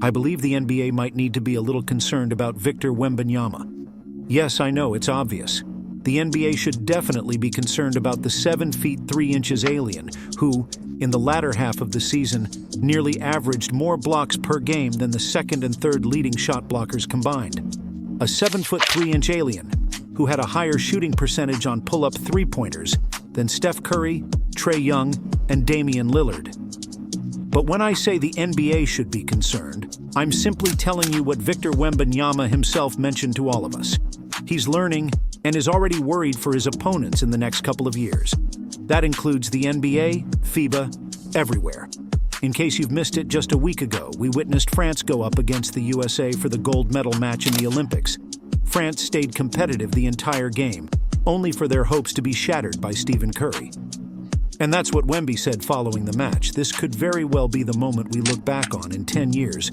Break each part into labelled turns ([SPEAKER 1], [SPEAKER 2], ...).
[SPEAKER 1] I believe the NBA might need to be a little concerned about Victor Wembanyama. Yes, I know, it's obvious. The NBA should definitely be concerned about the 7 feet 3 inches alien who, in the latter half of the season, nearly averaged more blocks per game than the second and third leading shot blockers combined. A 7 foot 3 inch alien who had a higher shooting percentage on pull-up three-pointers than Steph Curry, Trae Young, and Damian Lillard. But when I say the NBA should be concerned, I'm simply telling you what Victor Wembanyama himself mentioned to all of us. He's learning and is already worried for his opponents in the next couple of years. That includes the NBA, FIBA, everywhere. In case you've missed it, just a week ago, we witnessed France go up against the USA for the gold medal match in the Olympics. France stayed competitive the entire game, only for their hopes to be shattered by Stephen Curry. And that's what Wemby said following the match. This could very well be the moment we look back on in 10 years,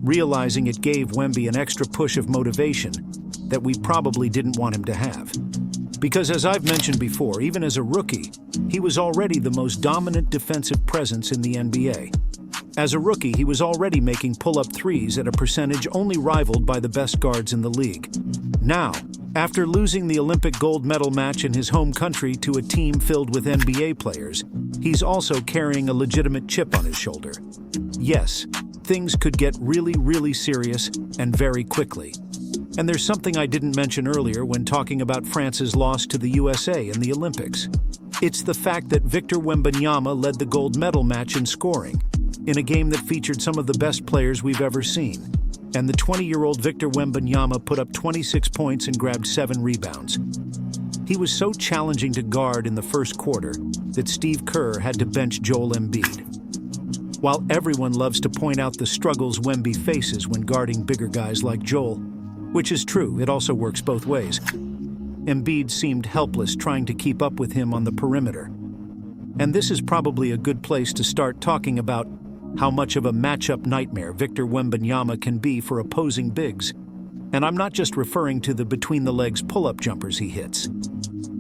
[SPEAKER 1] realizing it gave Wemby an extra push of motivation that we probably didn't want him to have. Because as I've mentioned before, even as a rookie, he was already the most dominant defensive presence in the NBA. As a rookie, he was already making pull-up threes at a percentage only rivaled by the best guards in the league. Now, after losing the Olympic gold medal match in his home country to a team filled with NBA players, he's also carrying a legitimate chip on his shoulder. Yes, things could get really serious and very quickly. And there's something I didn't mention earlier when talking about France's loss to the USA in the Olympics. It's the fact that Victor Wembanyama led the gold medal match in scoring, in a game that featured some of the best players we've ever seen. And the 20-year-old Victor Wembanyama put up 26 points and grabbed 7 rebounds. He was so challenging to guard in the first quarter that Steve Kerr had to bench Joel Embiid. While everyone loves to point out the struggles Wemby faces when guarding bigger guys like Joel, which is true, it also works both ways, Embiid seemed helpless trying to keep up with him on the perimeter. And this is probably a good place to start talking about how much of a matchup nightmare Victor Wembanyama can be for opposing bigs. And I'm not just referring to the between-the-legs pull-up jumpers he hits.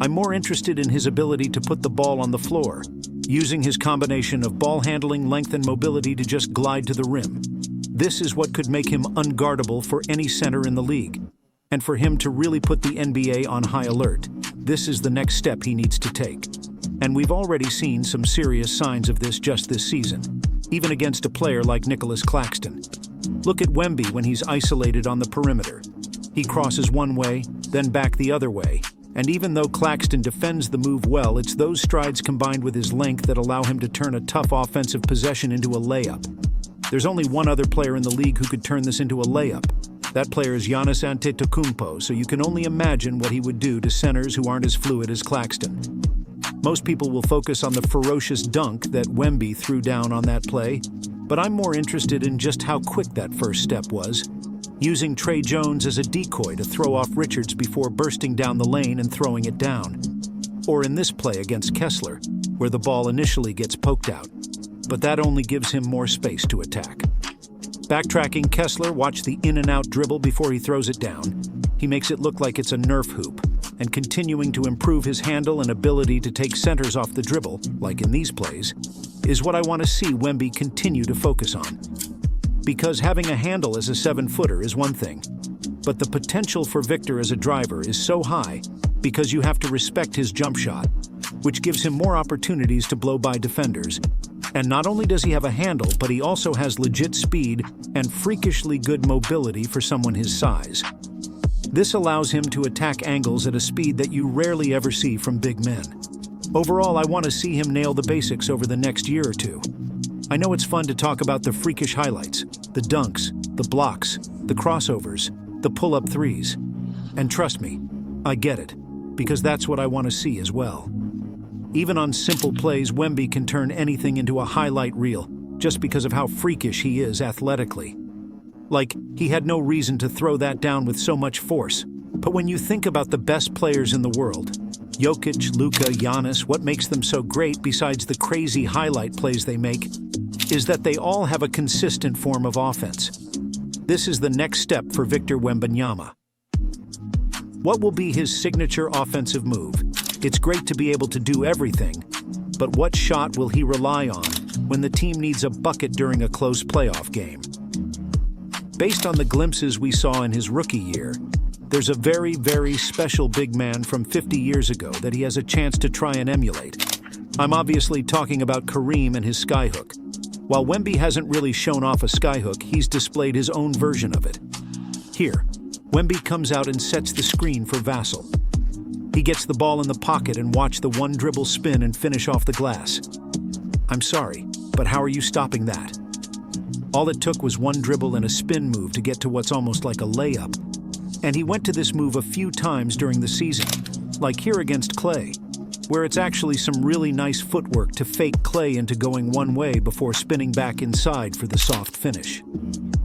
[SPEAKER 1] I'm more interested in his ability to put the ball on the floor, using his combination of ball handling, length, and mobility to just glide to the rim. This is what could make him unguardable for any center in the league. And for him to really put the NBA on high alert, this is the next step he needs to take. And we've already seen some serious signs of this just this season, even against a player like Nicholas Claxton. Look at Wemby when he's isolated on the perimeter. He crosses one way, then back the other way. And even though Claxton defends the move well, it's those strides combined with his length that allow him to turn a tough offensive possession into a layup. There's only one other player in the league who could turn this into a layup. That player is Giannis Antetokounmpo, so you can only imagine what he would do to centers who aren't as fluid as Claxton. Most people will focus on the ferocious dunk that Wemby threw down on that play, but I'm more interested in just how quick that first step was, using Trae Jones as a decoy to throw off Richards before bursting down the lane and throwing it down. Or in this play against Kessler, where the ball initially gets poked out, but that only gives him more space to attack. Backtracking, Kessler watched the in-and-out dribble before he throws it down. He makes it look like it's a Nerf hoop, and continuing to improve his handle and ability to take centers off the dribble, like in these plays, is what I want to see Wemby continue to focus on. Because having a handle as a 7-footer is one thing, but the potential for Victor as a driver is so high because you have to respect his jump shot, which gives him more opportunities to blow by defenders. And not only does he have a handle, but he also has legit speed and freakishly good mobility for someone his size. This allows him to attack angles at a speed that you rarely ever see from big men. Overall, I want to see him nail the basics over the next year or two. I know it's fun to talk about the freakish highlights, the dunks, the blocks, the crossovers, the pull-up threes. And trust me, I get it, because that's what I want to see as well. Even on simple plays, Wemby can turn anything into a highlight reel just because of how freakish he is athletically. Like, he had no reason to throw that down with so much force. But when you think about the best players in the world, Jokic, Luka, Giannis, what makes them so great besides the crazy highlight plays they make is that they all have a consistent form of offense. This is the next step for Victor Wembanyama. What will be his signature offensive move? It's great to be able to do everything, but what shot will he rely on when the team needs a bucket during a close playoff game? Based on the glimpses we saw in his rookie year, there's a very, very special big man from 50 years ago that he has a chance to try and emulate. I'm obviously talking about Kareem and his skyhook. While Wemby hasn't really shown off a skyhook, he's displayed his own version of it. Here, Wemby comes out and sets the screen for Vassell. He gets the ball in the pocket and watch the one dribble spin and finish off the glass. I'm sorry, but how are you stopping that? All it took was one dribble and a spin move to get to what's almost like a layup. And he went to this move a few times during the season, like here against Clay, where it's actually some really nice footwork to fake Clay into going one way before spinning back inside for the soft finish.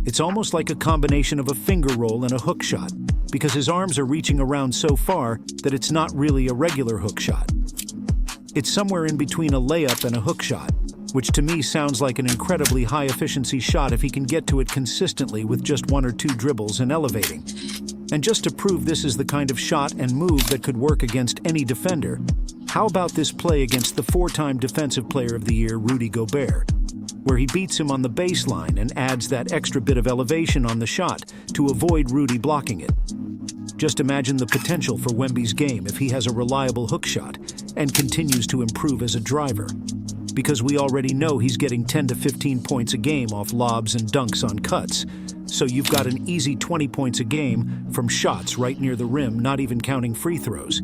[SPEAKER 1] It's almost like a combination of a finger roll and a hook shot, because his arms are reaching around so far that it's not really a regular hook shot. It's somewhere in between a layup and a hook shot, which to me sounds like an incredibly high-efficiency shot if he can get to it consistently with just one or two dribbles and elevating. And just to prove this is the kind of shot and move that could work against any defender, how about this play against the four-time Defensive Player of the Year, Rudy Gobert, where he beats him on the baseline and adds that extra bit of elevation on the shot to avoid Rudy blocking it. Just imagine the potential for Wemby's game if he has a reliable hook shot and continues to improve as a driver. Because we already know he's getting 10 to 15 points a game off lobs and dunks on cuts, so you've got an easy 20 points a game from shots right near the rim, not even counting free throws.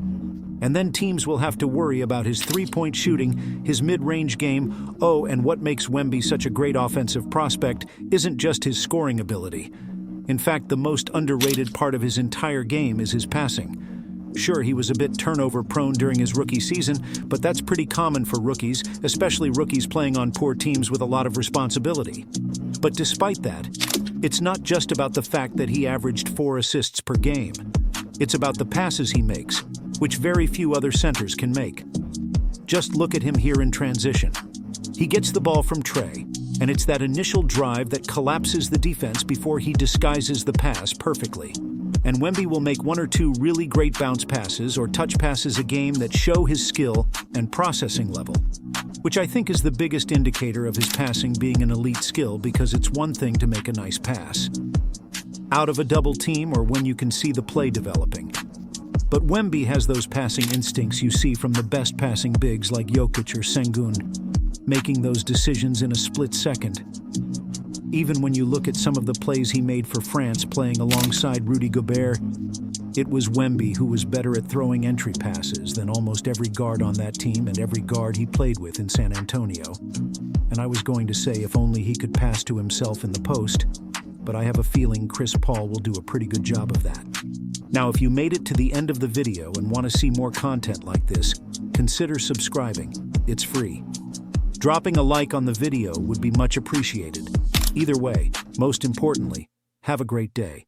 [SPEAKER 1] And then teams will have to worry about his three-point shooting, his mid-range game. Oh, and what makes Wemby such a great offensive prospect isn't just his scoring ability. In fact, the most underrated part of his entire game is his passing. Sure, he was a bit turnover-prone during his rookie season, but that's pretty common for rookies, especially rookies playing on poor teams with a lot of responsibility. But despite that, it's not just about the fact that he averaged 4 assists per game. It's about the passes he makes, which very few other centers can make. Just look at him here in transition. He gets the ball from Trey, and it's that initial drive that collapses the defense before he disguises the pass perfectly. And Wemby will make 1 or 2 really great bounce passes or touch passes a game that show his skill and processing level, which I think is the biggest indicator of his passing being an elite skill, because it's one thing to make a nice pass out of a double team or when you can see the play developing. But Wemby has those passing instincts you see from the best passing bigs like Jokic or Sengun, making those decisions in a split second. Even when you look at some of the plays he made for France playing alongside Rudy Gobert, it was Wemby who was better at throwing entry passes than almost every guard on that team and every guard he played with in San Antonio. And I was going to say if only he could pass to himself in the post, but I have a feeling Chris Paul will do a pretty good job of that. Now, if you made it to the end of the video and want to see more content like this, consider subscribing. It's free. Dropping a like on the video would be much appreciated. Either way, most importantly, have a great day.